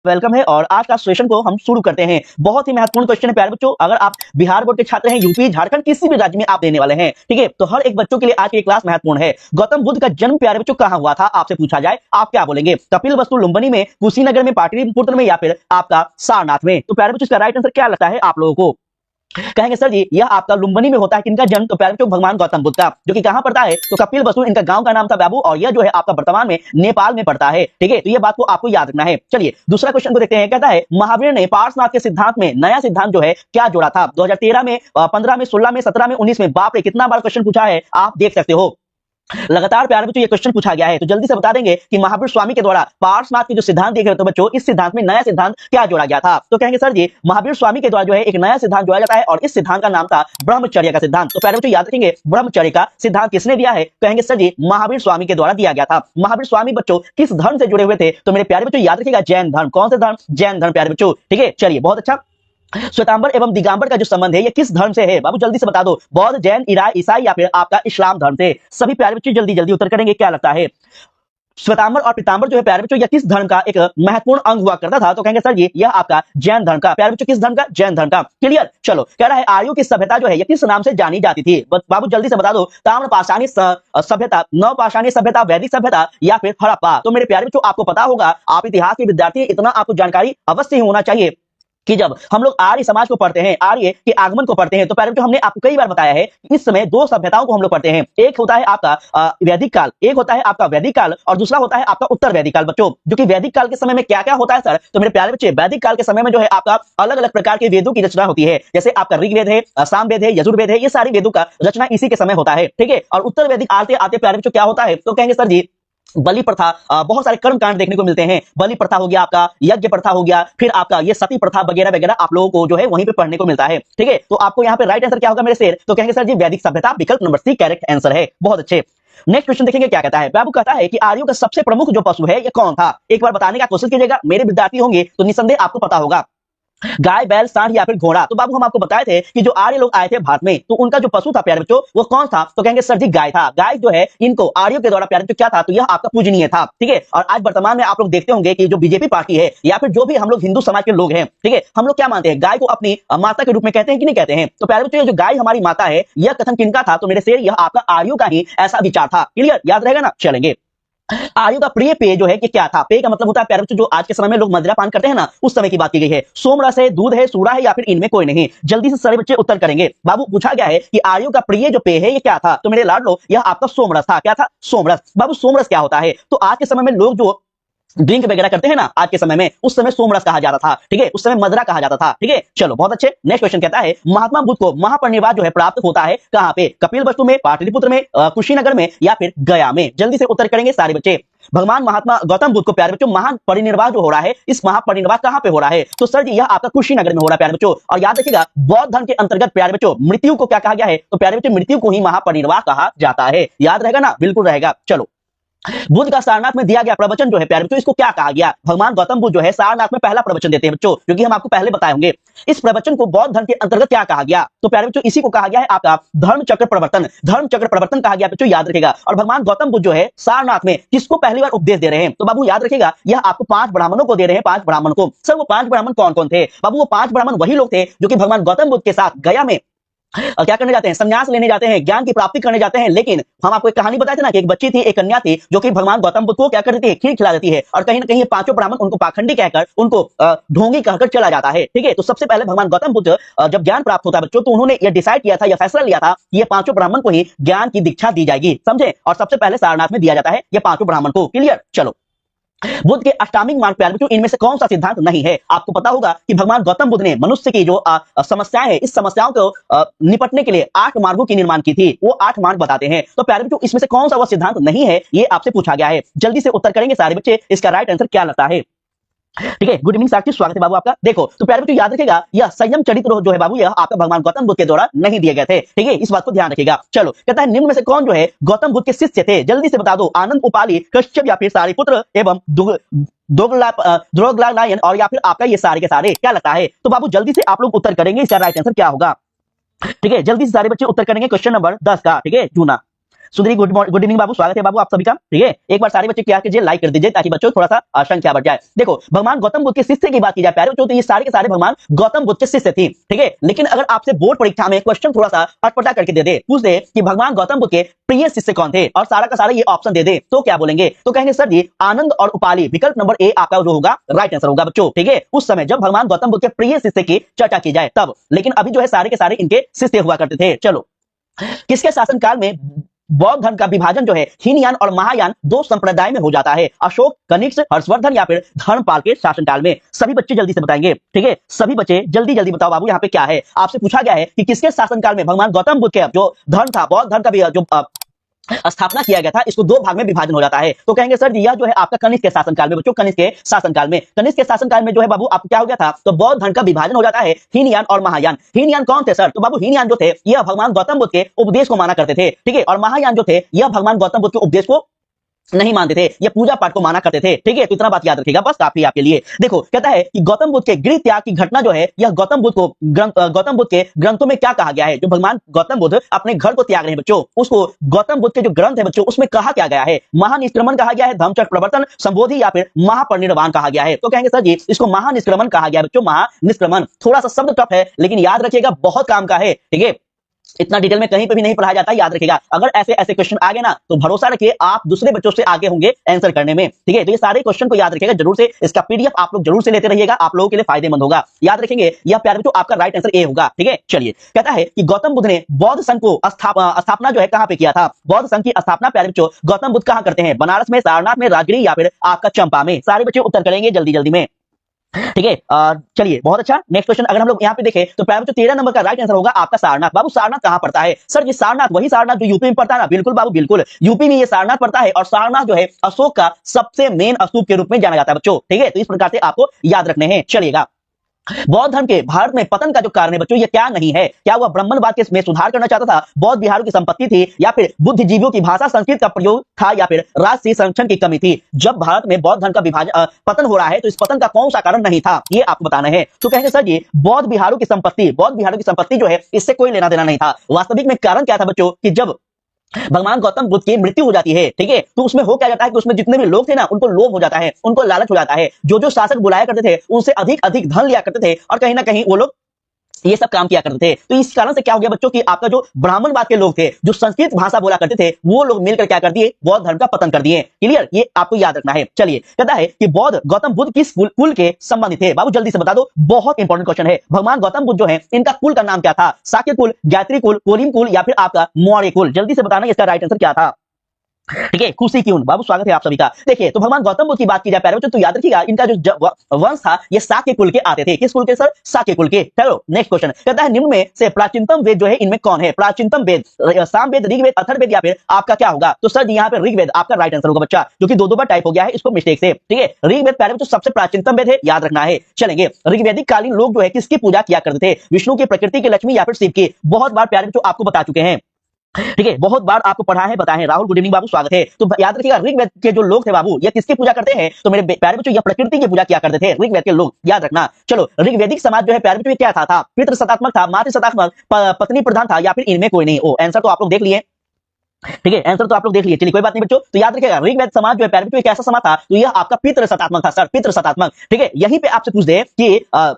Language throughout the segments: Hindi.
वेलकम है और आज का सेशन को हम शुरू करते हैं। बहुत ही महत्वपूर्ण क्वेश्चन है प्यारे बच्चों। अगर आप बिहार बोर्ड के छात्र हैं, यूपी, झारखंड, किसी भी राज्य में आप देने वाले हैं, ठीक है, तो हर एक बच्चों के लिए आज की क्लास महत्वपूर्ण है। गौतम बुद्ध का जन्म प्यारे बच्चों कहां हुआ था आपसे पूछा जाए, आप क्या बोलेंगे? कपिल वस्तु लुम्बिनी में, कुशीनगर में, पाटलिपुत्र में या फिर आपका सारनाथ में? तो प्यारे बच्चों इसका राइट आंसर क्या लगता है आप लोगों को? कहेंगे सर जी यह आपका लुम्बिनी में होता है। किनका जन्म? तो प्यारे बच्चों भगवान गौतम बुद्ध का, जो कि कहां पड़ता है? तो कपिल वस्तु इनका गांव का नाम था बाबू, और यह जो है आपका वर्तमान में नेपाल में पड़ता है, ठीक है। तो ये बात को आपको याद रखना है। चलिए दूसरा क्वेश्चन को देखते हैं। कहता है महावीर ने पार्श्वनाथ के सिद्धांत में नया सिद्धांत जो है क्या जोड़ा था? 2013 में, 15 में, 16 में, 17 में, 19 में। बाप रे कितना बार क्वेश्चन पूछा है, आप देख सकते हो। लगातार प्यारे बच्चों ये क्वेश्चन पूछा गया है, तो जल्दी से बता देंगे कि महावीर स्वामी के द्वारा पार्श्वनाथ के जो सिद्धांत देखे तो बच्चों इस सिद्धांत में नया सिद्धांत क्या जोड़ा गया था? तो कहेंगे सर जी महावीर स्वामी के द्वारा जो है एक नया सिद्धांत जोड़ा जाता है और इस सिद्धांत का नाम था ब्रह्मचर्य का सिद्धांत। तो प्यारे बच्चों याद रखेंगे ब्रह्मचर्य का सिद्धांत किसने दिया है? कहेंगे सर जी महावीर स्वामी के द्वारा दिया गया था। महावीर स्वामी बच्चों किस धर्म से जुड़े हुए थे? तो मेरे प्यारे बच्चों याद रखिएगा जैन धर्म। कौन से धर्म? जैन धर्म प्यारे बच्चों, ठीक है। चलिए बहुत अच्छा। श्वेतांबर एवं दिगंबर का जो संबंध है ये किस धर्म से है? बाबू जल्दी से बता दो। बौद्ध, जैन, ईसाई या फिर आपका इस्लाम धर्म से? सभी प्यारे बच्चे जल्दी जल्दी उत्तर करेंगे, क्या लगता है? श्वेतांबर और पीतांबर जो है प्यारे बच्चों यह किस धर्म का एक महत्वपूर्ण अंग हुआ करता था? तो कहेंगे सर ये यह आपका जैन धर्म का। प्यारे बच्चों किस धर्म का? जैन धर्म का। क्लियर। चलो कह रहा है आर्यों की सभ्यता जो है यह किस नाम से जानी जाती थी? बाबू जल्दी से बता दो। ताम्रपाषाणी सभ्यता, नवपाषाणी सभ्यता, वैदिक सभ्यता या फिर हड़प्पा? तो मेरे प्यारे बच्चों आपको पता होगा, आप इतिहास के विद्यार्थी, इतना आपको जानकारी अवश्य ही होना चाहिए कि जब हम लोग आर्य समाज को पढ़ते हैं, आर्य के आगमन को पढ़ते हैं, तो पहले तो हमने आपको कई बार बताया है इस समय दो सभ्यताओं को हम लोग पढ़ते हैं। एक होता है आपका वैदिक काल, एक होता है आपका वैदिक काल और दूसरा होता है आपका उत्तर वैदिक काल बच्चों। जो कि वैदिक काल के समय में क्या क्या होता है सर? तो मेरे प्यारे बच्चे वैदिक काल के समय में जो है आपका अलग अलग प्रकार के वेदों की रचना होती है। जैसे आपका ऋग्वेद है, सामवेद है, यजुर्वेद है, ये सारी वेदों का रचना इसी के समय होता है, ठीक है। और उत्तर वैदिक आते आते प्यारे बच्चों क्या होता है? तो कहेंगे सर जी बलि प्रथा, बहुत सारे कर्म कांड देखने को मिलते हैं। बलि प्रथा हो गया, आपका यज्ञ प्रथा हो गया, फिर आपका ये सती प्रथा वगैरह वगैरह आप लोगों को जो है वहीं पे पढ़ने को मिलता है, ठीक है। तो आपको यहाँ पे राइट आंसर क्या होगा मेरे शेर? तो कहेंगे सर जी वैदिक सभ्यता, विकल्प नंबर सी करेक्ट आंसर है। बहुत अच्छे। नेक्स्ट क्वेश्चन देखेंगे क्या कहता है। बाबू कहता है कि आर्यों का सबसे प्रमुख जो पशु है ये कौन था? एक बार बताने का कोशिश कीजिएगा, मेरे विद्यार्थी होंगे तो निसंदेह आपको पता होगा। गाय, बैल, सांड या फिर घोड़ा? तो बाबू हम आपको बताए थे कि जो आर्य लोग आए थे भारत में तो उनका जो पशु था प्यारे बच्चों वो कौन था? तो कहेंगे सर जी गाय था। गाय जो है इनको आर्यों के द्वारा प्यारे बच्चों क्या था? तो यह आपका पूजनीय था, ठीक है। और आज वर्तमान में आप लोग देखते होंगे कि जो बीजेपी पार्टी है या फिर जो भी हम लोग हिंदू समाज के लोग हैं, ठीक है, हम लोग क्या मानते हैं? गाय को अपनी माता के रूप में कहते हैं कि नहीं कहते हैं? तो प्यारे बच्चों ये जो गाय हमारी माता है यह कथन किनका था? तो मेरे शेर यह आपका आर्यों का ही ऐसा विचार था। क्लियर, याद रहेगा ना? चलेंगे। आर्यों का प्रिय पेय जो है कि क्या था? पेय का मतलब होता है प्यारे बच्चों जो आज के समय में लोग मदिरा पान करते हैं ना, उस समय की बात की गई है। सोमरस है, दूध है, सूरा है या फिर इनमें कोई नहीं? जल्दी से सारे बच्चे उत्तर करेंगे। बाबू पूछा गया है कि आर्यों का प्रिय जो पेय है ये क्या था? तो मेरे लाडलो यह आपका सोमरस था। क्या था? सोमरस। बाबू सोमरस क्या होता है? तो आज के समय में लोग जो ड्रिंक वगैरह करते हैं ना आज के समय में, उस समय सोमरस कहा जाता था, ठीक है, उस समय मदरा कहा जाता था, ठीक है। चलो बहुत अच्छे। नेक्स्ट क्वेश्चन कहता है महात्मा बुद्ध को महापरिनिर्वाण जो है प्राप्त होता है कहां पे? कपिल वस्तु में, पाटलिपुत्र में, कुशीनगर में या फिर गया में? जल्दी से उत्तर करेंगे सारे बच्चे। भगवान महात्मा गौतम बुद्ध को प्यारे बच्चों महापरिनिर्वाण जो हो रहा है, इस महापरिनिर्वाण कहां पे हो रहा है? तो सर जी यह आपका कुशीनगर में हो रहा है प्यारे बच्चों। और याद रखिएगा बौद्ध धर्म के अंतर्गत प्यारे बच्चों मृत्यु को क्या कहा गया है? तो प्यारे बच्चों मृत्यु को ही महापरिनिर्वाण कहा जाता है। याद रहेगा ना? बिल्कुल रहेगा। चलो बुद्ध का सारनाथ में दिया गया प्रवचन जो है प्यारे बच्चों इसको क्या कहा गया? भगवान गौतम बुद्ध जो है सारनाथ में पहला प्रवचन देते हैं बच्चों, जो कि हम आपको पहले बताए होंगे। इस प्रवचन को बौद्ध धर्म के अंतर्गत क्या कहा गया? तो प्यारे बच्चों इसी को कहा गया है आपका धर्म चक्र प्रवर्तन। धर्म चक्र प्रवर्तन कहा गया बच्चों, याद रखेगा। और भगवान गौतम बुद्ध जो है सारनाथ में किसको पहली बार उपदेश दे रहे हैं? तो बाबू याद रखेगा यह आपको 5 ब्राह्मणों को दे रहे हैं। 5 ब्राह्मण को। सर वो 5 ब्राह्मण कौन कौन थे? बाबू वो 5 ब्राह्मण वही लोग थे जो कि भगवान गौतम बुद्ध के साथ गया में क्या करने जाते हैं? संन्यास लेने जाते हैं, ज्ञान की प्राप्ति करने जाते हैं। लेकिन हम आपको एक कहानी बताए थे ना कि एक बच्ची थी, एक कन्या थी, जो कि भगवान गौतम बुद्ध को क्या कर देती है? खीर खिला देती है। और कहीं ना कहीं ये 5 ब्राह्मण उनको पाखंडी कहकर, उनको ढोंगी कहकर चला जाता है, ठीक है। तो सबसे पहले भगवान गौतम बुद्ध जब ज्ञान प्राप्त होता है बच्चों, तो उन्होंने यह डिसाइड किया था, यह फैसला लिया था कि ये 5 ब्राह्मण को ही ज्ञान की दीक्षा दी जाएगी, समझे। और सबसे पहले सारनाथ में दिया जाता है ये 5 ब्राह्मण को। क्लियर। चलो बुद्ध के अष्टांगिक मार्ग प्यारे बच्चों इनमें से कौन सा सिद्धांत नहीं है? आपको पता होगा कि भगवान गौतम बुद्ध ने मनुष्य की जो समस्याएं हैं, इस समस्याओं को निपटने के लिए 8 मार्गों की निर्माण की थी। वो 8 मार्ग बताते हैं। तो प्यारे बच्चों इसमें से कौन सा वो सिद्धांत नहीं है? ये आपसे पूछा गया है। जल्दी से उत्तर करेंगे सारे बच्चे। इसका राइट आंसर क्या लगता है? ठीक है, गुड इवनिंग साक्षी, स्वागत है बाबू आपका। देखो तो प्यारे बच्चों याद रखेगा यह संयम चरित्र जो है बाबू यह आपका भगवान गौतम बुद्ध के द्वारा नहीं दिए गए थे, ठीक है, इस बात को ध्यान रखिएगा। चलो कहता है निम्न में से कौन जो है गौतम बुद्ध के शिष्य थे? जल्दी से बता दो। आनंद, उपाली, कश्यप या फिर सारिपुत्र एवं द्रोगलायन और या फिर आपका ये सारे के सारे? क्या लगता है? तो बाबू जल्दी से आप लोग उत्तर करेंगे, इसका राइट आंसर क्या होगा? ठीक है, जल्दी से सारे बच्चे उत्तर करेंगे क्वेश्चन नंबर 10 का, ठीक है, जूना। सुधरी गुड इवनिंग बाबू, स्वागत है बाबू आप सभी का। ठीक है, एक बार सारे बच्चे क्या कीजिए, लाइक कर दीजिए ताकि बच्चों थोड़ा सा संख्या बढ़ जाए। देखो, भगवान गौतम बुद्ध के शिष्य की बात की जाए प्यारे बच्चों, तो ये सारे के सारे भगवान गौतम बुद्ध के शिष्य थे। ठीक है, लेकिन अगर आपसे बोर्ड परीक्षा में क्वेश्चन थोड़ा सा अटपटा करके दे दे, पूछ दे कि भगवान गौतम बुद्ध के प्रिय शिष्य कौन थे और सारा का सारा ये ऑप्शन दे दे, तो क्या बोलेंगे? तो कहेंगे सर जी आनंद और उपाली, विकल्प नंबर ए आपका जो होगा राइट आंसर होगा बच्चों। ठीक है, उस समय जब भगवान गौतम बुद्ध के प्रिय शिष्य की चर्चा की जाए तब, लेकिन अभी जो है सारे के सारे इनके शिष्य हुआ करते थे। चलो, किसके शासनकाल में बौद्ध धर्म का विभाजन जो है हीनयान और महायान दो संप्रदाय में हो जाता है? अशोक, कनिष्क, हर्षवर्धन या फिर धर्मपाल के शासनकाल में? सभी बच्चे जल्दी से बताएंगे। ठीक है, सभी बच्चे जल्दी जल्दी बताओ बाबू, यहाँ पे क्या है? आपसे पूछा गया है कि किसके शासनकाल में भगवान गौतम बुद्ध के जो धर्म था, बौद्ध धर्म का भी जो स्थापना किया गया था, इसको दो भाग में विभाजन हो जाता है। तो कहेंगे सर यह जो है आपका कनिष्क के शासनकाल में बच्चों, कनिष्क के शासनकाल में। कनिष्क के शासनकाल में जो है बाबू आपको क्या हो गया था? तो बौद्ध धर्म का विभाजन हो जाता है हीनयान और महायान। हीनयान कौन थे सर? तो बाबू हीनयान जो थे यह भगवान गौतम बुद्ध के उपदेश को माना करते थे। ठीक है, और महायान जो थे यह भगवान गौतम बुद्ध के उपदेश को नहीं मानते थे, ये पूजा पाठ को माना करते थे। ठीक है, तो इतना बात याद रखिएगा, बस काफी आपके लिए। देखो, कहता है कि गौतम बुद्ध के गृह त्याग की घटना जो है यह गौतम बुद्ध के ग्रंथों में क्या कहा गया है? जो भगवान गौतम बुद्ध अपने घर को त्याग रहे हैं बच्चों, उसको गौतम बुद्ध के जो ग्रंथ है बच्चों उसमें कहा क्या गया है? महानिष्क्रमण कहा गया है, धम्मचक्र प्रवर्तन, संबोधि या फिर महापरिनिर्वाण कहा गया है? तो कहेंगे सर जी इसको महानिष्क्रमण कहा गया है बच्चों, महानिष्क्रमण। थोड़ा सा शब्द टफ है लेकिन याद रखिएगा बहुत काम का है। ठीक है, इतना डिटेल में कहीं पे भी नहीं पढ़ाया जाता, याद रखिएगा। अगर ऐसे ऐसे क्वेश्चन आ गए ना तो भरोसा रखिए आप दूसरे बच्चों से आगे होंगे आंसर करने में। ठीक है, तो ये सारे क्वेश्चन को याद रखिएगा जरूर से, इसका पीडीएफ आप लोग जरूर से लेते रहिएगा, आप लोगों के लिए फायदेमंद होगा। याद रखेंगे यह प्यारे बच्चों आपका राइट आंसर ए होगा। ठीक है, चलिए, कहता है कि गौतम बुद्ध ने बौद्ध संघ को स्थापना जो है कहां पे किया था? बौद्ध संघ की स्थापना प्यारे बच्चों गौतम बुद्ध कहां करते हैं? बनारस में, सारनाथ में, राजगीर या फिर आपका चंपा में? सारे बच्चे उत्तर करेंगे जल्दी जल्दी में। ठीक है, चलिए बहुत अच्छा। नेक्स्ट क्वेश्चन अगर हम लोग यहाँ पे देखें तो प्यारे बच्चों 13 नंबर का राइट आंसर होगा आपका सारनाथ। बाबू सारनाथ कहाँ पड़ता है? सर जी सारनाथ वही सारनाथ जो यूपी में पड़ता है ना? बिल्कुल बाबू बिल्कुल, यूपी में ये सारनाथ पड़ता है और सारनाथ जो है अशोक का सबसे मेन स्तूप के रूप में जाना जाता है बच्चों। ठीक है, तो इस प्रकार से आपको याद रखने हैं। चलिएगा, बौद्ध धर्म के भारत में पतन का जो कारण है बच्चों ये क्या नहीं है? क्या वह ब्राह्मणवाद के में सुधार करना चाहता था, बौद्ध विहारों की संपत्ति थी, या फिर बुद्धिजीवियों की भाषा संस्कृत का प्रयोग था, या फिर राजसी संरक्षण की कमी थी? जब भारत में बौद्ध धर्म का विभाजन पतन हो रहा है तो इस पतन का कौन सा कारण नहीं था, ये आपको बताना है। तो कहेंगे सर ये बौद्ध विहारों की संपत्ति जो है इससे कोई लेना देना नहीं था। वास्तविक में कारण क्या था बच्चों कि जब भगवान गौतम बुद्ध की मृत्यु हो जाती है, ठीक है, तो उसमें हो क्या जाता है कि उसमें जितने भी लोग थे ना उनको लोभ हो जाता है, उनको लालच हो जाता है। जो जो शासक बुलाया करते थे उनसे अधिक अधिक धन लिया करते थे और कहीं ना कहीं वो लोग ये सब काम किया करते थे। तो इस कारण से क्या हो गया बच्चों कि आपका जो ब्राह्मणवाद के लोग थे, जो संस्कृत भाषा बोला करते थे, वो लोग मिलकर क्या कर दिए? बौद्ध धर्म का पतन कर दिए। क्लियर, ये आपको याद रखना है। चलिए, कहता है कि बौद्ध गौतम बुद्ध किस कुल के संबंधित थे? बाबू जल्दी से बता दो, बहुत इंपॉर्टेंट क्वेश्चन है। भगवान गौतम बुद्ध जो है इनका कुल का नाम क्या था? शाक्य कुल, गायत्री कुल, कोलिन कुल या फिर आपका मौर्य कुल? जल्दी से बताना इसका राइट आंसर क्या था। ठीक है, खुशी क्यों बाबू, स्वागत है आप सभी का। देखिए, तो भगवान गौतम बुद्ध की बात की जाए प्यारे बच्चों तो याद रखिएगा इनका जो वंश था ये शाक्य कुल के आते थे। किस कुल के सर? शाक्य कुल के। चलो नेक्स्ट क्वेश्चन, कहता है निम्न में से प्राचीनतम वेद जो है इनमें कौन है? प्राचीनतम वेद, सामवेद, ऋग्वेद, अथर्ववेद या फिर आपका क्या होगा? तो सर यहाँ पे ऋग्वेद आपका राइट आंसर होगा बच्चा, जो कि दो बार टाइप हो गया है इसको मिस्टेक से। ठीक है, ऋग्वेद प्यारे बच्चों सबसे प्राचीनतम वेद है, याद रखना है। चलेंगे, ऋग्वेदिक कालीन लोग जो है किसकी पूजा किया करते थे? विष्णु की, प्रकृति की, लक्ष्मी या फिर शिव की? बहुत बार प्यारे बच्चों आपको बता चुके हैं। ठीक है, बहुत बार आपको पढ़ा है, बताए हैं। राहुल गुड इवनिंग बाबू, स्वागत है। तो याद रखिएगा ऋग्वेद के जो लोग थे बाबू ये किसकी पूजा करते हैं? तो मेरे प्यारे बच्चों ये प्रकृति की पूजा किया करते थे ऋग्वेद के लोग, याद रखना। चलो, ऋग्वेदिक समाज जो है प्यारे बच्चों क्या था? पितृ सत्तात्मक था, मातृ सत्तात्मक, पत्नी प्रधान था या फिर इनमें कोई नहीं? ओ आंसर तो आप लोग देख लिए। ठीक है, आंसर तो आप लोग देख लिए। चलिए कोई बात नहीं बच्चों, तो याद रखिएगा ऋग्वेद समाज जो है प्यारे बच्चों कैसा समाज था? तो यह आपका पितृ सत्तात्मक था सर, पितृ सत्तात्मक। ठीक है, यहीं पे आपसे पूछ दे कि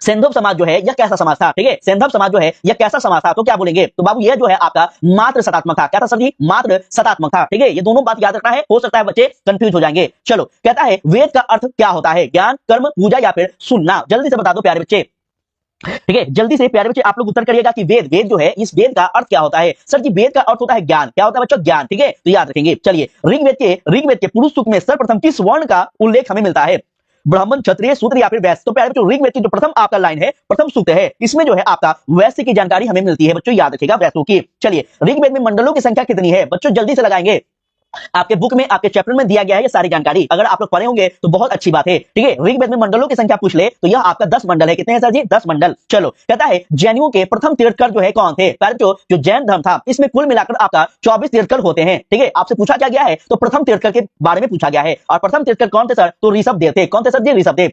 सेंधव समाज जो है यह कैसा समाज था? ठीक है, सेंधव समाज जो है यह कैसा समाज था? तो क्या बोलेंगे? तो बाबू ये जो है आपका मात्र सतात्मक था। क्या था सर जी? मात्र सतात्मक था। ठीक है, ये दोनों बात याद रखना है, हो सकता है बच्चे कंफ्यूज हो जाएंगे। चलो, कहता है वेद का अर्थ क्या होता है? ज्ञान, कर्म, पूजा या फिर सुनना? जल्दी से बता दो प्यारे बच्चे। ठीक है, जल्दी से प्यारे बच्चे आप लोग उत्तर करिएगा कि वेद जो है इस वेद का अर्थ क्या होता है? सर जी वेद का अर्थ होता है ज्ञान। क्या होता है बच्चों? ज्ञान। ठीक है, तो याद रखेंगे। चलिए, ऋग्वेद के पुरुष सूक्त में सर्वप्रथम किस वर्ण का उल्लेख हमें मिलता है? ब्राह्मण, क्षत्रिय, शूद्र या फिर वैश्य? तो प्यारे बच्चों ऋग्वेद की जो प्रथम आपका लाइन है, प्रथम सूक्त है, इसमें जो है आपका वैश्य की जानकारी हमें मिलती है बच्चों, याद रखिएगा वैश्यों की। चलिए, ऋग्वेद में मंडलों की संख्या कितनी है? बच्चों जल्दी से लगाएंगे, आपके बुक में आपके चैप्टर में दिया गया है ये सारी जानकारी, अगर आप लोग पढ़े होंगे तो बहुत अच्छी बात है। ठीक है, ऋग्वेद में मंडलों की संख्या पूछ ले तो यह आपका 10 मंडल है। कितने हैं सर जी? 10 मंडल। चलो, कहता है जैनियों के प्रथम तीर्थंकर जो है कौन थे? जो जैन धर्म था इसमें कुल मिलाकर आपका 24 तीर्थंकर होते हैं। ठीक है, आपसे पूछा क्या गया है? तो प्रथम तीर्थंकर के बारे में पूछा गया है और प्रथम तीर्थंकर कौन थे सर? तो ऋषभदेव थे। कौन थे सर जी? ऋषभदेव।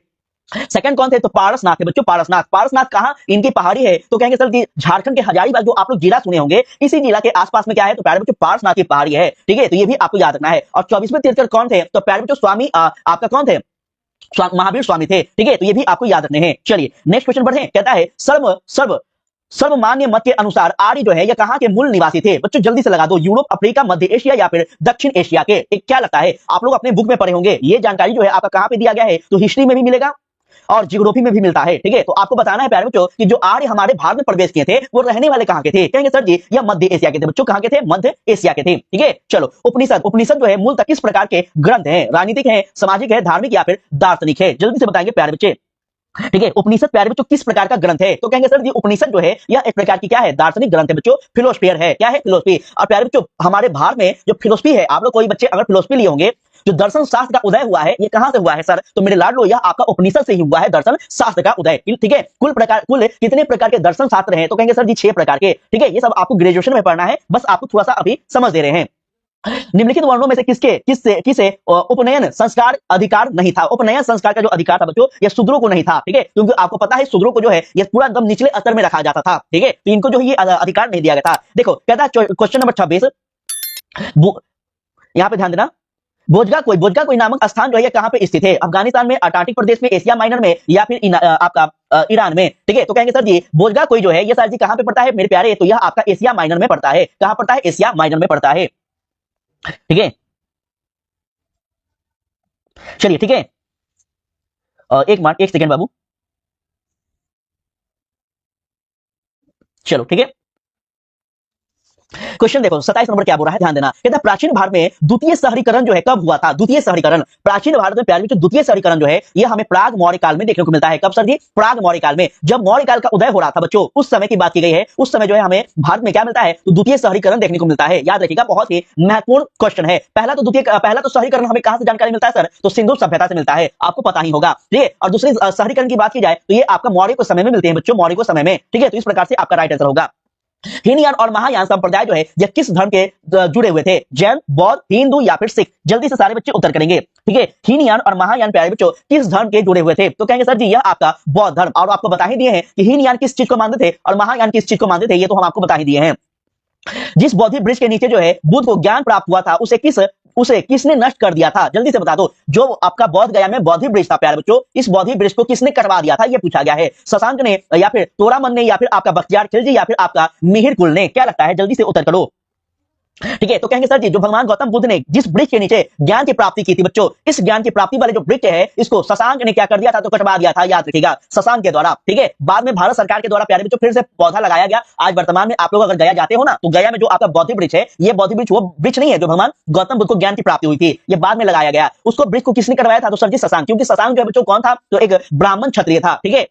सेकंड कौन थे? तो पारसनाथ थे बच्चों, पारसनाथ। पारसनाथ कहां? इनकी पहाड़ी है, तो कहेंगे सर जी झारखंड के हजारीबाग, जो आप लोग जिला सुने होंगे, इसी जिला के आसपास में क्या है? तो प्यारे बच्चों पारसनाथ की पहाड़ी है, ठीक है। तो ये भी आपको याद रखना है। और 24वें तीर्थंकर कौन थे? तो प्यारे बच्चों स्वामी आपका कौन थे? महावीर स्वामी थे, ठीक है। तो ये भी आपको याद रखने हैं। चलिए नेक्स्ट क्वेश्चन बढ़े। कहता है सर्व सर्व सर्वमान्य मत के अनुसार आर्य जो है ये कहां के मूल निवासी थे? बच्चों जल्दी से लगा दो। यूरोप, अफ्रीका, मध्य एशिया या फिर दक्षिण एशिया के? क्या लगता है? आप लोग अपने बुक में पढ़े होंगे, ये जानकारी जो है आपका कहां पे दिया गया है? तो हिस्ट्री में भी मिलेगा और जियोग्राफी में भी मिलता है, ठीक है। तो आपको बताना है प्यारे बच्चों कि जो आर्य हमारे भारत में प्रवेश किए थे वो रहने वाले कहां के थे? कहेंगे सर जी या मध्य एशिया के थे। बच्चों कहां के थे? मध्य एशिया के थे, ठीक है। चलो उपनिषद, उपनिषद जो है मूलतः किस प्रकार के ग्रंथ हैं? राजनीतिक है, सामाजिक है, धार्मिक या फिर दार्शनिक है? जल्दी से बताएंगे प्यारे बच्चे, ठीक है। उपनिषद प्यारे बच्चों किस प्रकार का ग्रंथ है? तो कहेंगे सर जी उपनिषद जो है यह एक प्रकार की क्या है? दार्शनिक ग्रंथ है बच्चों, फिलोसफियर है। क्या है? फिलोसफी। और प्यारे बच्चों हमारे भारत में जो फिलोसफी है, आप लोग कोई बच्चे अगर फिलोसफी लिए होंगे, जो दर्शन शास्त्र का उदय हुआ है ये कहां से हुआ है सर? तो मेरे लाडलो यह आपका उपनिषद से ही हुआ है, दर्शन शास्त्र का उदय, ठीक है। कुल कितने प्रकार के दर्शन शास्त्र हैं? तो कहेंगे सर जी 6 प्रकार के, ठीक है। ये सब आपको ग्रेजुएशन में पढ़ना है, बस आपको थोड़ा सा अभी समझ दे रहे हैं। निम्नलिखित वर्णों में से किसे उपनयन संस्कार अधिकार नहीं था? उपनयन संस्कार का जो अधिकार था बच्चों ये शूद्रों को नहीं था, ठीक है। क्योंकि आपको पता है शूद्रों को जो है ये पूरा एकदम निचले स्तर में रखा जाता था, ठीक है। तो इनको जो है ये अधिकार नहीं दिया गया था। देखो कहता है क्वेश्चन नंबर 26, यहां पे ध्यान देना। बोझगा कोई नामक स्थान जो है कहां पे स्थित है? अफगानिस्तान में, अंटार्कटिक प्रदेश में, एशिया माइनर में या फिर आपका ईरान में, ठीक है। तो कहेंगे सर जी बोझगा कोई जो है ये सर जी कहां पे पड़ता है मेरे प्यारे? तो यह आपका एशिया माइनर में पड़ता है। कहां पड़ता है? एशिया माइनर में पड़ता है, ठीक है। चलिए ठीक है, एक सेकेंड बाबू, चलो ठीक है। क्वेश्चन देखो 27 नंबर क्या बोल रहा है, ध्यान देना। कहता है प्राचीन भारत में द्वितीय शहरीकरण जो है कब हुआ था? द्वितीय शहरीकरण प्राचीन भारत में प्यारे बच्चों द्वितीय शहरीकरण जो है ये हमें प्राग मौर्य काल में देखने को मिलता है। कब सर जी? प्राग मौर्य काल में, जब मौर्य काल का उदय हो रहा था बच्चों, उस समय की बात की गई है। उस समय जो है हमें भारत में क्या मिलता है? तो द्वितीय शहरीकरण देखने को मिलता है। याद रखिएगा, बहुत ही महत्वपूर्ण क्वेश्चन है। पहला तो शहरीकरण हमें कहां से जानकारी मिलता है सर? तो सिंधु सभ्यता से मिलता है, आपको पता ही होगा, ठीक है। और दूसरी शहरीकरण की बात की जाए तो ये आपका मौर्य को समय में मिलते हैं बच्चों, मौर्य को समय में, ठीक है। तो इस प्रकार से आपका राइट आंसर होगा। हीनयान और महायान संप्रदाय जो है यह किस धर्म के जुड़े हुए थे? जैन, बौद्ध, हिंदू या फिर सिख? जल्दी से सारे बच्चे उत्तर करेंगे, ठीक है। हीनयान और महायान प्यारे बच्चों किस धर्म के जुड़े हुए थे? तो कहेंगे सर जी यह आपका बौद्ध धर्म। और आपको बता ही दिए हैं कि हीनयान किस चीज को मानते थे और महायान किस चीज को मानते थे, ये तो हम आपको बता ही दिए हैं। जिस बौद्धि वृक्ष के नीचे जो है बुद्ध को ज्ञान प्राप्त हुआ था उसे किसने नष्ट कर दिया था? जल्दी से बता दो। जो आपका बौद्ध गया में बौद्धि वृक्ष था प्यारे बच्चों, इस बौद्धि वृक्ष को किसने करवा दिया था? ये पूछा गया है। शशांक ने या फिर तोरामन ने या फिर आपका बख्तियार खिलजी या फिर आपका मिहिर कुल ने? क्या लगता है? जल्दी से उत्तर करो, ठीक है। तो कहेंगे सर जी जो भगवान गौतम बुद्ध ने जिस वृक्ष के नीचे ज्ञान की प्राप्ति की थी बच्चों, इस ज्ञान की प्राप्ति वाले जो वृक्ष है इसको शशांक ने क्या कर दिया था? तो कटवा दिया था, याद रखिएगा, शशांक के द्वारा, ठीक है। बाद में भारत सरकार के द्वारा प्यारे बच्चों फिर से पौधा लगाया गया। आज वर्तमान में आप लोग अगर गया जाते हो ना, तो गया में जो आपका बौद्धि वृक्ष है, ये बौद्धि वृक्ष वो वृक्ष नहीं है जो भगवान गौतम बुद्ध को ज्ञान की प्राप्ति हुई थी, ये बाद में लगाया गया। उसको वृक्ष को किसने करवाया था? तो सर जी शशांक, क्योंकि शशांक जो बच्चों कौन था? तो एक ब्राह्मण क्षत्रिय था, ठीक है।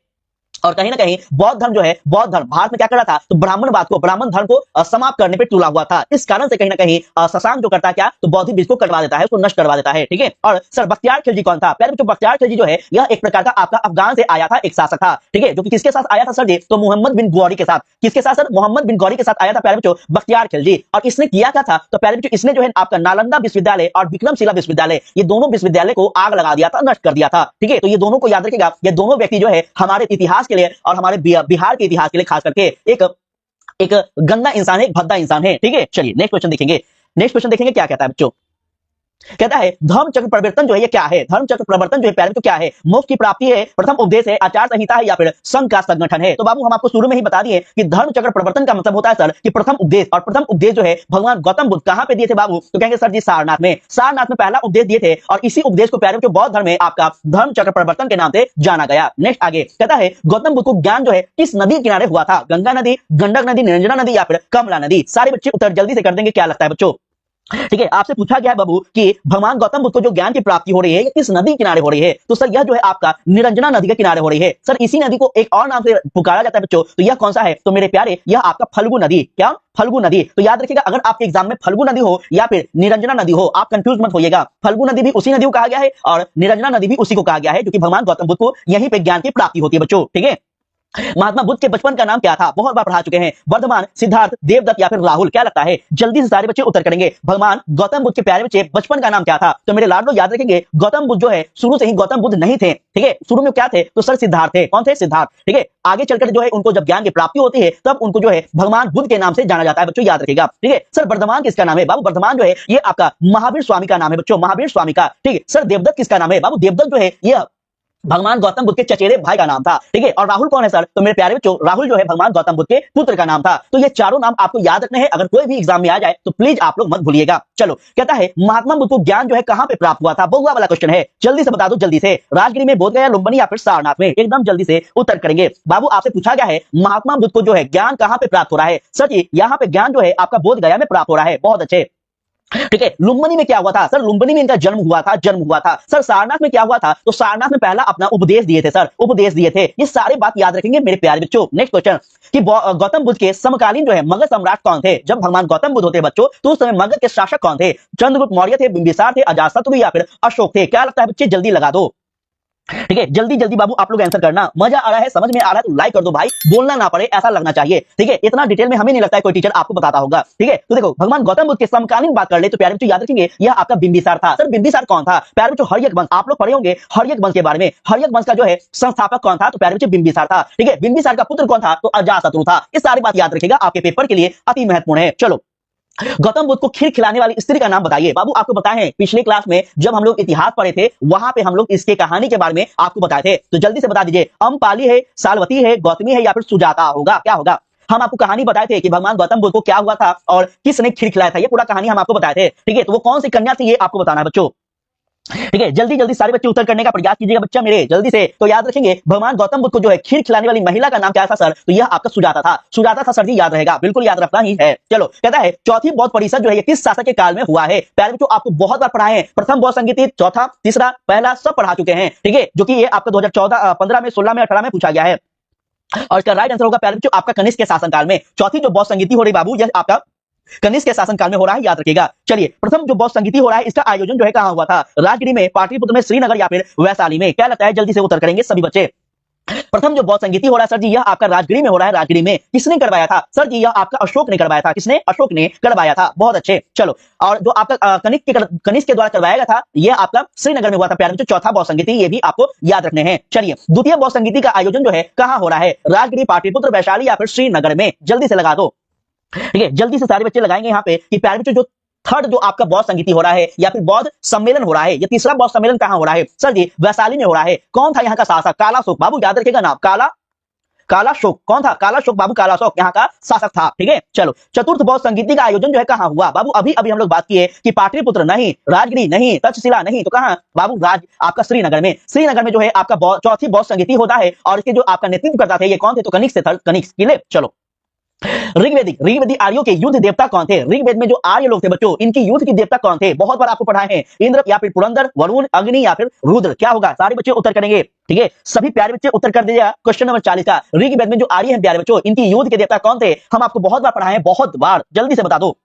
और कहीं ना कहीं बौद्ध धर्म जो है, बौद्ध धर्म भारत में क्या कर रहा था? तो ब्राह्मण धर्म को समाप्त करने पे तुला हुआ था। इस कारण से कहीं ना कहीं शशांक जो करता है क्या? तो बौद्धि वृक्ष को कटवा देता है, उसको नष्ट करवा देता है, ठीक है। और सर बख्तियार खिलजी कौन था? प्यारे बच्चों बख्तियार खिलजी जो है यह एक प्रकार का आपका अफगान से आया था एक शासक था, ठीक है। जो कि किसके साथ आया था सर जी? तो मोहम्मद बिन गौरी के साथ। किसके साथ सर? मोहम्मद बिन गौरी के साथ आया था प्यारे बच्चों बख्तियार खिलजी। और इसने किया क्या था? तो प्यारे बच्चों इसने जो है आपका नालंदा विश्वविद्यालय और विक्रमशिला विश्वविद्यालय, ये दोनों विश्वविद्यालय को आग लगा दिया था, नष्ट कर दिया था, ठीक है। तो ये दोनों को याद रखिएगा, ये दोनों व्यक्ति जो है हमारे इतिहास के लिए और हमारे बिहार के इतिहास के लिए खास करके एक गंदा इंसान है, एक भद्दा इंसान है, ठीक है। चलिए नेक्स्ट क्वेश्चन देखेंगे क्या कहता है बच्चों। कहता है धर्म चक्र परिवर्तन जो है ये क्या है? धर्म चक्र परिवर्तन जो है प्यारे तो क्या है? मोक्ष की प्राप्ति है, प्रथम उपदेश है, आचार संहिता है या फिर संघ का संगठन है? तो बाबू हम आपको शुरू में ही बता दिए कि धर्म चक्र परिवर्तन का मतलब होता है सर कि प्रथम उपदेश। और प्रथम उपदेश जो है भगवान गौतम बुद्ध कहां पे दिए थे बाबू? तो कहेंगे सर जी सारनाथ में। सारनाथ में पहला उपदेश दिए थे और इसी उपदेश को प्यारे बच्चों बौद्ध धर्म में आपका धर्म चक्र परिवर्तन के नाम से जाना गया। नेक्स्ट आगे कहता है गौतम बुद्ध को ज्ञान जो है किस नदी के किनारे हुआ था? गंगा नदी, गंडक नदी, निरंजना नदी या फिर कमला नदी? सारे बच्चे उत्तर जल्दी से कर देंगे, क्या लगता है बच्चों? ठीक है, आपसे पूछा गया है बाबू कि भगवान गौतम बुद्ध को जो ज्ञान की प्राप्ति हो रही है ये किस नदी किनारे हो रही है? तो सर यह जो है आपका निरंजना नदी के किनारे हो रही है। सर इसी नदी को एक और नाम से पुकारा जाता है बच्चों, तो यह कौन सा है? तो मेरे प्यारे यह आपका फल्गु नदी। क्या? फल्गु नदी। तो याद रखिएगा अगर आपके एग्जाम में फल्गु नदी हो या फिर निरंजना नदी हो, आप कंफ्यूज मत होइएगा। फल्गु नदी भी उसी नदी को कहा गया है और निरंजना नदी भी उसी को कहा गया है, क्योंकि भगवान गौतम बुद्ध को यहीं पे ज्ञान की प्राप्ति होती है बच्चों, ठीक है। महात्मा बुद्ध के बचपन का नाम क्या था? बहुत बार पढ़ा चुके हैं। वर्धमान, सिद्धार्थ, देवदत्त या फिर राहुल? क्या लगता है? जल्दी से सारे बच्चे उत्तर करेंगे। भगवान गौतम बुद्ध के प्यारे बच्चे बचपन का नाम क्या था? तो मेरे लाडलो याद रखेंगे, गौतम बुद्ध जो है शुरू से ही गौतम बुद्ध नहीं थे, ठीक है। शुरू में क्या थे? तो सर सिद्धार्थ थे। कौन थे? सिद्धार्थ, ठीक है। आगे चलकर जो है उनको जब ज्ञान की प्राप्ति होती है तब उनको जो है भगवान बुद्ध के नाम से जाना जाता है, बच्चों याद रखिएगा, ठीक है। सर वर्धमान किसका नाम है? बाबू वर्धमान जो है ये आपका महावीर स्वामी का नाम है बच्चों, महावीर स्वामी का, ठीक है। सर देवदत्त किसका नाम है? बाबू देवदत्त जो है ये भगवान गौतम बुद्ध के चचेरे भाई का नाम था, ठीक है। और राहुल कौन है सर? तो मेरे प्यारे बच्चों राहुल जो है भगवान गौतम बुद्ध के पुत्र का नाम था। तो ये चारों नाम आपको याद रखने हैं, अगर कोई भी एग्जाम में आ जाए तो प्लीज आप लोग मत भूलिएगा। चलो, कहता है महात्मा बुद्ध को ज्ञान जो है कहां पे प्राप्त हुआ था? बहुआ वाला क्वेश्चन है, जल्दी से बता दो, जल्दी से। राजगिरी में, बोधगया, लुम्बिनी या फिर सारनाथ में? एकदम जल्दी से उत्तर करेंगे। बाबू आपसे पूछा गया है महात्मा बुद्ध को जो है ज्ञान कहां पे प्राप्त हो रहा है? सर जी यहाँ पे ज्ञान जो है आपका बोधगया में प्राप्त हो रहा है, बहुत अच्छे, ठीक है। लुम्बिनी में क्या हुआ था? सर लुम्बिनी में इनका जन्म हुआ था, जन्म हुआ था। सर सारनाथ में क्या हुआ था? तो सारनाथ में पहला अपना उपदेश दिए थे सर, उपदेश दिए थे। ये सारे बात याद रखेंगे मेरे प्यारे बच्चों। नेक्स्ट क्वेश्चन कि गौतम बुद्ध के समकालीन जो है मगध सम्राट कौन थे? जब भगवान गौतम बुद्ध होते बच्चों तो उस समय मगध के शासक कौन थे? चंद्रगुप्त मौर्य थे, बिंबिसार थे, अजातशत्रु या फिर अशोक थे? क्या लगता है बच्चे? जल्दी लगा दो, ठीक है। जल्दी जल्दी बाबू आप लोग आंसर करना। मजा आ रहा है, समझ में आ रहा है तो लाइक कर दो भाई, बोलना ना पड़े ऐसा लगना चाहिए, ठीक है। इतना डिटेल में हमें नहीं लगता है कोई टीचर आपको बताता होगा, ठीक है। तो देखो भगवान गौतम बुद्ध के समकालीन बात कर ले तो प्यारे बच्चों याद रखेंगे यह आपका बिंबिसार था। सर बिंबिसार कौन था? प्यारे बच्चों हर्यक वंश, आप लोग पढ़े होंगे हर्यक वंश के बारे में। हर्यक वंश का जो है संस्थापक कौन था? तो प्यारे बच्चों बिंबिसार था, ठीक है। बिंबिसार का पुत्र कौन था? तो अजातशत्रु था। ये सारी बात याद रखिएगा, आपके पेपर के लिए अति महत्वपूर्ण है। चलो, गौतम बुद्ध को खीर खिलाने वाली स्त्री का नाम बताइए। बाबू आपको बताए हैं पिछले क्लास में जब हम लोग इतिहास पढ़े थे वहां पे हम लोग इसके कहानी के बारे में आपको बताए थे, तो जल्दी से बता दीजिए। अम्पाली है, सालवती है, गौतमी है या फिर सुजाता होगा? क्या होगा? हम आपको कहानी बताए थे कि भगवान गौतम बुद्ध को क्या हुआ था और किसने खीर खिलाया था, ये पूरा कहानी हम आपको बताए थे, ठीक है। तो वो कौन सी कन्या थी ये आपको बताना है बच्चों, ठीक है। जल्दी जल्दी सारे बच्चे उत्तर करने का प्रयास कीजिएगा बच्चा मेरे, जल्दी से। तो याद रखेंगे भगवान गौतम बुद्ध को जो है खीर खिलाने वाली महिला का नाम क्या था सर? तो यह आपका सुजाता था, सुजाता था सर जी, याद रहेगा, बिल्कुल याद रखना ही है। चलो, कहता है चौथी बौद्ध परिषद जो है ये किस शासक के काल में हुआ है? प्यारे बच्चों आपको बहुत बार पढ़ाए हैं, प्रथम बौद्ध संगीति, चौथा, तीसरा, पहला, सब पढ़ा चुके हैं, ठीक है। जो कि ये आपका 2014, 15 में, 16 में, 18 में पूछा गया है। और इसका राइट आंसर होगा प्यारे बच्चों आपका कनिष्क के शासनकाल में। चौथी जो बौद्ध संगीति हो रही बाबू यह आपका कनिष्क के शासनकाल में हो रहा है, याद रखिएगा। चलिए, प्रथम जो बौद्ध संगीति हो रहा है इसका आयोजन जो है कहां हुआ था? राजगिरी में, पाटलिपुत्र में, श्रीनगर या फिर वैशाली में? क्या लगता है? जल्दी से उत्तर करेंगे सभी बच्चे। प्रथम जो बौद्ध संगीति हो रहा है सर जी यह आपका राजगिरी में हो रहा है। राजगिरी में किसने करवाया था? सर जी यह आपका अशोक ने करवाया था। किसने? अशोक ने करवाया था, बहुत अच्छे। चलो, और जो आपका कनिष्क के द्वारा करवाया गया था यह आपका श्रीनगर में हुआ था प्यारे बच्चों, चौथा बौद्ध संगीति, ये भी आपको याद रखने हैं। चलिए, द्वितीय बौद्ध संगीति का आयोजन जो है कहां हो रहा है? राजगिरी, पाटलिपुत्र, वैशाली या फिर श्रीनगर में? जल्दी से लगा दो, ठीक है। जल्दी से सारे बच्चे लगाएंगे यहाँ पे कि प्यारे बच्चों जो थर्ड जो आपका बौद्ध संगीति हो रहा है या फिर बौद्ध सम्मेलन हो रहा है, ये तीसरा बौद्ध सम्मेलन कहां हो रहा है? सर जी वैशाली में हो रहा है। कौन था यहाँ का शासक? कालाशोक, बाबू याद रखेगा नाम, कालाशोक। कौन था? कालाशोक बाबू, कालाशोक यहाँ का शासक था, ठीक है। चलो, चतुर्थ बौद्ध संगीति का आयोजन जो है कहां हुआ? बाबू अभी अभी हम लोग बात किए कि पाटलिपुत्र नहीं, राजगिरी नहीं, तक्षशिला नहीं, तो कहां बाबू? आपका श्रीनगर में। श्रीनगर में जो है आपका चौथी बौद्ध संगीति होता है और इसके जो आपका नेतृत्व करता थे ये कौन थे? तो कनिष्क से, कनिष्क, किले। चलो, ऋग्वेदी आर्यों के युद्ध देवता कौन थे? ऋग्वेद में जो आर्य लोग थे बच्चों इनकी युद्ध की देवता कौन थे? बहुत बार आपको पढ़ाए हैं, इंद्र या फिर पुरंदर, वरुण, अग्नि या फिर रुद्र? क्या होगा? सारे बच्चे उत्तर करेंगे, ठीक है। सभी प्यारे बच्चे उत्तर कर दीजिएगा। क्वेश्चन नंबर 40 का, ऋग्वेद में जो आर्य हैं प्यारे बच्चों इनकी युद्ध के देवता कौन थे? हम आपको बहुत बार पढ़ाए हैं, बहुत बार, जल्दी से बता दो,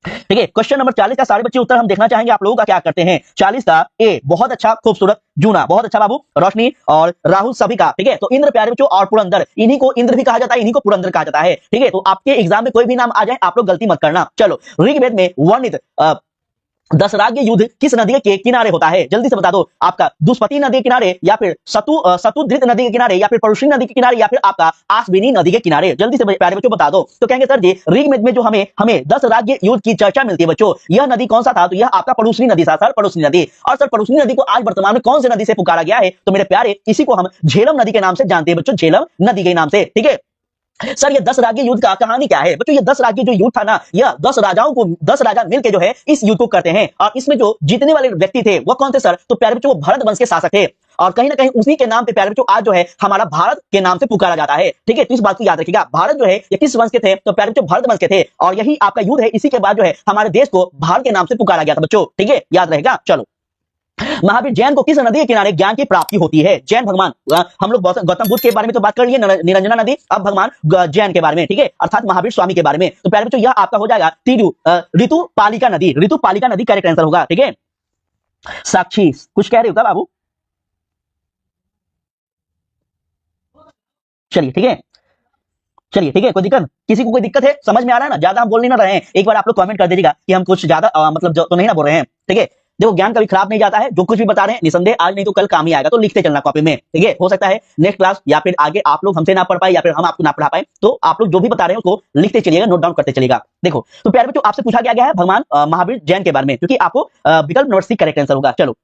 ठीक है। क्वेश्चन नंबर 40 का सारे बच्चे उत्तर हम देखना चाहेंगे आप लोगों का क्या करते हैं। 40 का ए, बहुत अच्छा, खूबसूरत, जूना, बहुत अच्छा बाबू, रोशनी और राहुल सभी का, ठीक है। तो इंद्र प्यारे बच्चों और पुरंदर, इन्हीं को इंद्र भी कहा जाता है, इन्हीं को पुरंदर कहा जाता है, ठीक है। तो आपके एग्जाम में कोई भी नाम आ जाए आप लोग गलती मत करना। चलो, ऋग्वेद में वर्णित दशराज्य युद्ध किस नदी के किनारे होता है? जल्दी से बता दो। आपका दुष्पति नदी के किनारे या फिर सतुधृत नदी के किनारे या फिर परुषी नदी के किनारे या फिर आपका आसविनी नदी के किनारे? जल्दी से प्यारे बच्चों बता दो। तो कहेंगे सर जी ऋग्वेद में जो हमें 10 राज्य युद्ध की चर्चा मिलती है बच्चों, यह नदी कौन सा था? तो यह आपका परुषणी नदी था सर, परुषणी नदी। और सर परुषणी नदी को आज वर्तमान में कौन सी नदी से पुकारा गया है? तो मेरे प्यारे इसी को हम झेलम नदी के नाम से जानते हैं बच्चों, झेलम नदी के नाम से, ठीक है। सर ये 10 राज्य युद्ध का कहानी क्या है बच्चों? ये 10 राज्य जो युद्ध था ना, यह 10 राजा मिलकर जो है इस युद्ध को करते हैं और इसमें जो जीतने वाले व्यक्ति थे वो कौन थे सर? तो प्यारे बच्चों वो भरत वंश के शासक थे और कहीं ना कहीं उसी के नाम पे प्यारे बच्चों आज जो है हमारा भारत के नाम से पुकारा जाता है, ठीक है। तो इस बात को याद रखिएगा, भारत जो है ये किस वंश के थे? तो प्यारे बच्चों भरत वंश के थे और यही आपका युद्ध है, इसी के बाद जो है हमारे देश को भारत के नाम से पुकारा गया था बच्चों, ठीक है, याद रहेगा। चलो, महावीर जैन को किस नदी के किनारे ज्ञान की प्राप्ति होती है? जैन भगवान, हम लोग गौतम बुद्ध के बारे में तो बात कर लिए, निरंजना नदी, अब भगवान जैन के बारे में, ठीक है, अर्थात महावीर स्वामी के बारे में। तो प्यारे बच्चों यह आपका हो जाएगा ऋतुपालिका नदी, ऋतुपालिका नदी करेक्ट आंसर होगा, ठीक है। साक्षी कुछ कह रहे हो क्या बाबू? चलिए ठीक है, चलिए ठीक है, कोई दिक्कत, किसी को कोई दिक्कत है, समझ में आ रहा है ना, ज्यादा हम बोल नहीं ना रहे हैं, एक बार आप लोग कमेंट कर दीजिएगा कि हम कुछ ज्यादा मतलब जो तो नहीं ना बोल रहे हैं, ठीक है। देखो ज्ञान कभी खराब नहीं जाता है, जो कुछ भी बता रहे हैं निसंदेह आज नहीं तो कल काम ही आएगा, तो लिखते चलना कॉपी में, ठीक है। हो सकता है नेक्स्ट क्लास या फिर आगे आप लोग हमसे ना पढ़ पाए या फिर हम आपको ना पढ़ा पाए, तो आप लोग जो भी बता रहे हैं उसको लिखते चलिएगा, नोट डाउन करते चलिएगा। देखो तो प्यारे बच्चों आपसे पूछा गया है भगवान महावीर जैन के बारे में, क्योंकि आपको विकल्प नंबर सी करेक्ट आंसर होगा। चलो,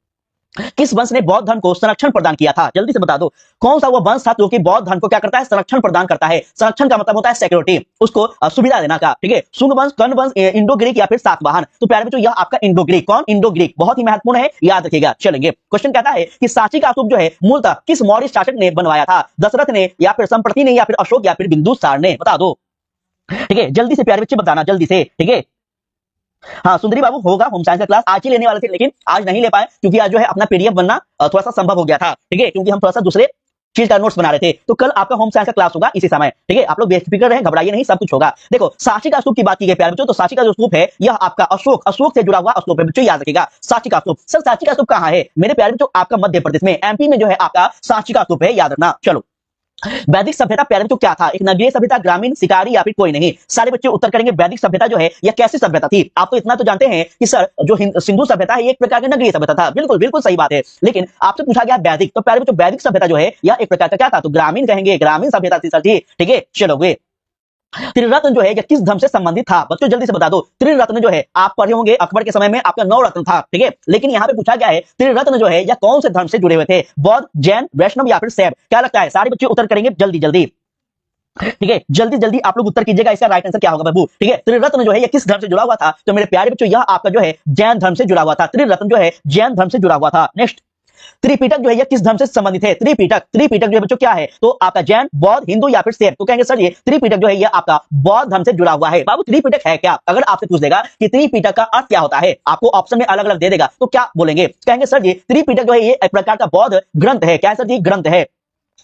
किस वंश ने बौद्ध धर्म को संरक्षण प्रदान किया था, जल्दी से बता दो, कौन सा वो वंश था जो कि बौद्ध धर्म को क्या करता है, संरक्षण प्रदान करता है। संरक्षण का मतलब होता है सिक्योरिटी, उसको सुविधा देना का, ठीक है। शुंग वंश, कर्ण वंश, इंडो ग्रीक या फिर सातवाहन। तो प्यारे बच्चों यह आपका इंडो ग्रीक, कौन, इंडो ग्रीक, बहुत ही महत्वपूर्ण है, याद रखिएगा। चलेंगे, क्वेश्चन कहता है कि सांची का स्तूप जो है मूलतः किस मौर्य शासक ने बनवाया था, दशरथ ने या फिर संप्रति ने या फिर अशोक या फिर बिंदुसार ने, बता दो, ठीक है। जल्दी से प्यारे बच्चे बताना, जल्दी से, ठीक है। हाँ सुंदरी बाबू होगा होम साइंस का क्लास आज ही लेने वाले थे, लेकिन आज नहीं ले पाए क्योंकि आज जो है अपना पीडीएफ बनना थोड़ा सा संभव हो गया था, ठीक है, क्योंकि हम थोड़ा सा दूसरे चीज का नोट्स बना रहे थे। तो कल आपका होम साइंस का क्लास होगा इसी समय, ठीक है। आप लोग बेफिक्र रहें, घबराइए नहीं, सब कुछ होगा। देखो सांची का स्तूप की बात की गई प्यारे बच्चों, तो सांची का जो स्तूप है यह आपका अशोक से जुड़ा हुआ स्तूप है बच्चों, याद रखिएगा। सांची का स्तूप, सर सांची का स्तूप कहाँ है मेरे प्यारे बच्चों, आपका मध्य प्रदेश में, एमपी में जो है आपका सांची का स्तूप है, याद रखना। चलो, वैदिक सभ्यता प्यारे बच्चों क्या था, एक नगरीय सभ्यता, ग्रामीण, शिकारी या फिर कोई नहीं। सारे बच्चे उत्तर करेंगे वैदिक सभ्यता जो है यह कैसी सभ्यता थी। आप तो इतना तो जानते हैं कि सर जो सिंधु सभ्यता है ये एक प्रकार की नगरीय सभ्यता था, बिल्कुल बिल्कुल सही बात है, लेकिन आपसे पूछा गया वैदिक, तो प्यारे बच्चों वैदिक सभ्यता जो है यह एक प्रकार का क्या था, तो ग्रामीण कहेंगे, ग्रामीण सभ्यता थी सर जी, ठीक है। चलोगे, त्रिरत्न जो है यह किस धर्म से संबंधित था, बच्चों जल्दी से बता दो। त्रिरत्न जो है आप पढ़े होंगे अकबर के समय में आपका 9 रत्न था, ठीक है, लेकिन यहाँ पे पूछा गया है त्रिरत्न जो है यह कौन से धर्म से जुड़े हुए थे, बौद्ध, जैन, वैष्णव या फिर शैव, क्या लगता है, सारे बच्चे उत्तर करेंगे जल्दी जल्दी, ठीक है। जल्दी जल्दी आप लोग उत्तर कीजिएगा, इसका राइट आंसर क्या होगा बाबू, ठीक है। त्रिरत्न जो है ये किस धर्म से जुड़ा हुआ था, तो मेरे प्यारे बच्चों यह आपका जो है जैन धर्म से जुड़ा हुआ था, त्रिरत्न जो है जैन धर्म से जुड़ा हुआ था। नेक्स्ट, त्रिपिटक जो है ये किस धर्म से संबंधित है, त्रिपिटक, त्रिपिटक जो है बच्चों क्या है, तो आपका जैन, बौद्ध, हिंदू या फिर शैव, तो कहेंगे सर ये त्रिपिटक जो है ये आपका बौद्ध धर्म से जुड़ा हुआ है। बाबू त्रिपिटक है क्या, अगर आपसे पूछ देगा कि त्रिपिटक का अर्थ क्या होता है, आपको ऑप्शन में अलग अलग दे देगा, तो क्या बोलेंगे, कहेंगे सर जी त्रिपिटक जो है ये एक प्रकार का बौद्ध ग्रंथ है, क्या है सर जी, ग्रंथ है,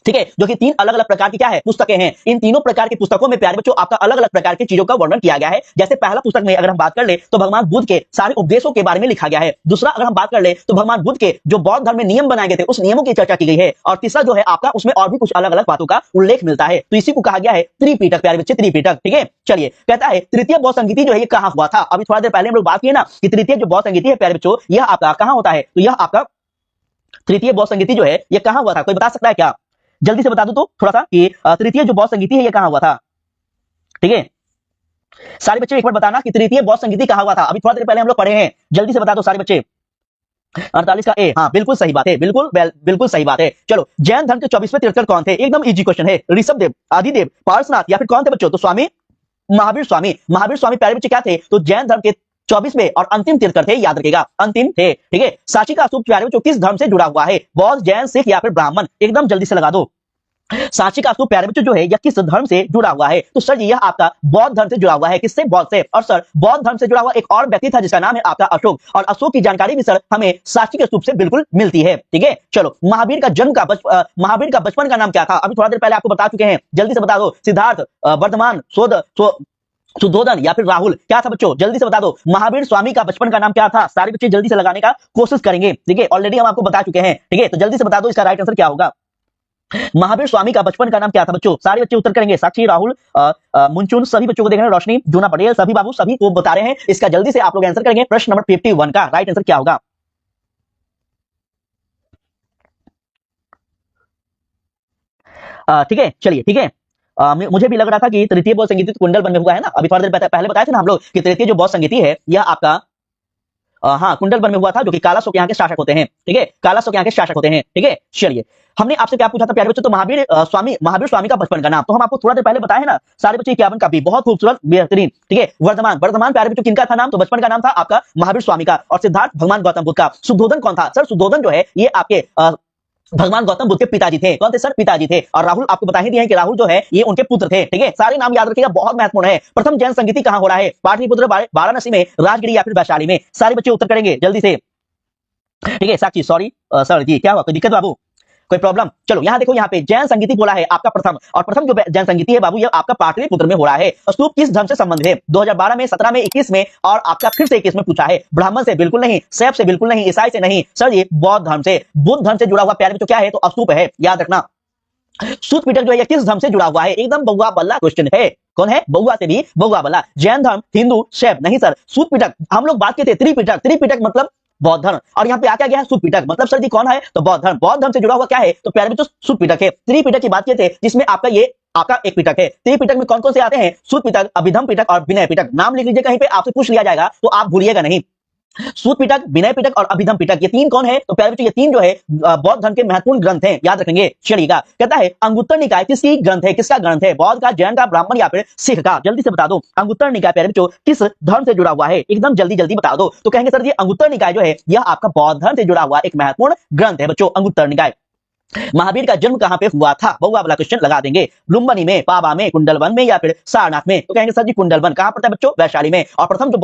ठीक है, जो कि 3 अलग अलग प्रकार की क्या है, पुस्तकें हैं। इन तीनों प्रकार की पुस्तकों में प्यारे बच्चों आपका अलग अलग प्रकार की चीजों का वर्णन किया गया है। जैसे पहला पुस्तक में अगर हम बात कर ले तो भगवान बुद्ध के सारे उपदेशों के बारे में लिखा गया है। दूसरा अगर हम बात कर ले तो भगवान बुद्ध के जो बौद्ध धर्म में नियम बनाए गए थे उस नियमों की चर्चा की गई है। और तीसरा जो है आपका उसमें और भी कुछ अलग अलग बातों का उल्लेख मिलता है, तो इसी को कहा गया है त्रिपिटक प्यारे बच्चे, त्रिपिटक, ठीक है। चलिए, कहता है तृतीय बौद्ध संगीति जो है ये कहां हुआ था, अभी थोड़ा देर पहले हम लोग बात किए ना कि तृतीय जो बौद्ध संगीति है प्यारे बच्चों यह आपका कहां होता है, तो यह आपका तृतीय बौद्ध संगीति जो है ये कहां हुआ था, कोई बता सकता है क्या, जल्दी से बता दो तो थोड़ा सा कि तृतीय जो बौद्ध संगीति है ये कहां हुआ था, ठीक है। सारे बच्चे एक बार बताना कि तृतीय बौद्ध संगीति कहां हुआ था, अभी थोड़ा देर पहले हम लोग पढ़े हैं, जल्दी से बता दो सारे बच्चे। 48 का ए, हाँ बिल्कुल सही बात है, बिल्कुल बिल्कुल सही बात है। चलो, जैन धर्म के 24वें तीर्थंकर कौन थे, एकदम इजी क्वेश्चन है, ऋषभदेव, आदिदेव, पार्श्वनाथ या फिर कौन थे बच्चों, तो स्वामी महावीर स्वामी। महावीर स्वामी प्यारे बच्चे क्या थे, तो जैन धर्म के 24वें और अंतिम तीर्थंकर थे, याद रखिएगा अंतिम थे, ठीक है। सांची का स्तूप प्यारे बच्चों किस धर्म से जुड़ा हुआ है, बौद्ध, जैन, सिख या फिर ब्राह्मण, एकदम जल्दी से लगा दो। सांची का स्तूप प्यारे बच्चों जो है यह किस धर्म से जुड़ा हुआ है, तो सर यह आपका बौद्ध धर्म से जुड़ा हुआ है, किससे, बौद्ध से। और सर बौद्ध धर्म से जुड़ा हुआ एक और व्यक्ति था जिसका नाम है आपका अशोक, और अशोक की जानकारी भी सर हमें सांची के स्तूप से बिल्कुल मिलती है, ठीक है। चलो, महावीर का जन्म का महावीर का बचपन का नाम क्या था, अभी थोड़ा देर पहले आपको बता चुके हैं, जल्दी से बता दो। सिद्धार्थ, वर्धमान, सुद्धोधन या फिर राहुल, क्या था बच्चों, जल्दी से बता दो। महावीर स्वामी का बचपन का नाम क्या था, सारे बच्चे जल्दी से लगाने का कोशिश करेंगे, ठीक है, ऑलरेडी हम आपको बता चुके हैं, ठीक है, तो जल्दी से बता दो इसका राइट आंसर क्या होगा। महावीर स्वामी का बचपन का नाम क्या था बच्चों, सारे बच्चे उत्तर करेंगे, साक्षी, राहुल, मुंचुन, सभी बच्चों को देख रहे हैं, रोशनी, जूना पटेल, सभी बाबू सभी को बता रहे हैं, इसका जल्दी से आप लोग आंसर करेंगे। प्रश्न नंबर 51 का राइट आंसर क्या होगा, ठीक है। चलिए, ठीक है, मुझे भी लग रहा था कि तृतीय बौद्ध संगीति कुंडल बन में हुआ है ना, अभी थोड़ी देर पहले बताया था ना हम लोग कि तृतीय जो बौद्ध संगीति है यह आपका हाँ कुंडल वन में हुआ था, जो कि कालाशोक यहाँ के शासक होते हैं, ठीक है, कालाशोक यहाँ के शासक होते हैं, ठीक है। चलिए, हमने आपसे क्या पूछा था प्यारे बच्चों, तो महावीर स्वामी का बचपन का नाम, तो हम आपको थोड़ा देर पहले बताए ना सारे बच्चे 51 का भी, बहुत खूबसूरत, बेहतरीन, ठीक है। वर्धमान प्यारे बच्चों किनका था नाम, तो बचपन का नाम था आपका महावीर स्वामी का। और सिद्धार्थ भगवान गौतम बुद्ध का। शुद्धोधन कौन था, सर शुद्धोधन जो है ये आपके भगवान गौतम बुद्ध के पिताजी थे, कौन थे सर, पिताजी थे। और राहुल आपको बता ही दिया है कि राहुल जो है ये उनके पुत्र थे, ठीक है, सारे नाम याद रखिएगा, बहुत महत्वपूर्ण है। प्रथम जैन संगीति कहां हो रहा है, पाटलिपुत्र, वाराणसी में, राजगिरी या फिर वैशाली में, सारे बच्चे उत्तर करेंगे जल्दी से, ठीक है। साक्षी, सॉरी सर जी, क्या हुआ, कोई दिक्कत बाबू, कोई प्रॉब्लम। चलो यहाँ देखो, यहाँ पे जैन संगीति बोला है आपका प्रथम, और प्रथम जो जैन संगीति है बाबू ये आपका पाटलिपुत्र में हो रहा है। स्तूप किस धर्म से संबंधित है, 2012 में, 17 में, 21 में, और आपका फिर से 21 में पूछा है। ब्राह्मण से बिल्कुल नहीं, शैव से बिल्कुल नहीं, ईसाई से नहीं, सर ये बौद्ध धर्म से, बुद्ध धर्म से जुड़ा हुआ प्यारे में तो क्या है, तो स्तूप है, याद रखना। सूत पिटक जो है ये किस धर्म से जुड़ा हुआ है? एकदम बउआ बल्ला क्वेश्चन है। कौन है? बउआ से भी बउआ बल्ला। जैन धर्म, हिंदू, शैव? नहीं सर, सूत पिटक हम लोग बात किए थे त्रिपिटक, त्रिपिटक मतलब बौद्ध धर्म, और यहाँ पे आ क्या गया है? सूत पिटक। मतलब सर जी कौन है? तो बौद्ध धर्म। बौद्ध धर्म से जुड़ा हुआ क्या है? तो प्यारे बच्चों सूत पिटक है। त्रिपिटक की बात किए थे जिसमें आपका ये आपका एक पिटक है। त्रिपिटक में कौन कौन से आते हैं? सूत पिटक, अभिधम पिटक और विनय पिटक। नाम लिख लीजिए, कहीं पे आपसे पूछ लिया जाएगा तो आप भूलिएगा नहीं। सूत पिटक, विनय पिटक और अभिधम पिटक, ये तीन कौन है? तो प्यारे बच्चों ये तीन जो है बौद्ध धर्म के महत्वपूर्ण ग्रंथ हैं, याद रखेंगे। चलिएगा, कहता है अंगुत्तर निकाय किसकी ग्रंथ है? किसका ग्रंथ है? बौद्ध का, जैन का, ब्राह्मण या फिर सिख का? जल्दी से बता दो। अंगुत्तर निकाय प्यारे बच्चों किस धर्म से जुड़ा हुआ है? एकदम जल्दी जल्दी बता दो। तो कहेंगे सर जी अंगुत्तर निकाय जो है यह आपका बौद्ध धर्म से जुड़ा हुआ एक महत्वपूर्ण ग्रंथ है बच्चों, अंगुत्तर निकाय। महावीर का जन्म कहां पे हुआ था? बउआ वाला क्वेश्चन लगा देंगे। लुम्बिनी में, पाबा में, कुंडलवन में या फिर सारनाथ में? तो कहेंगे सर जी कुंडलवन। कहां पड़ता है बच्चों? वैशाली में। और प्रथम जो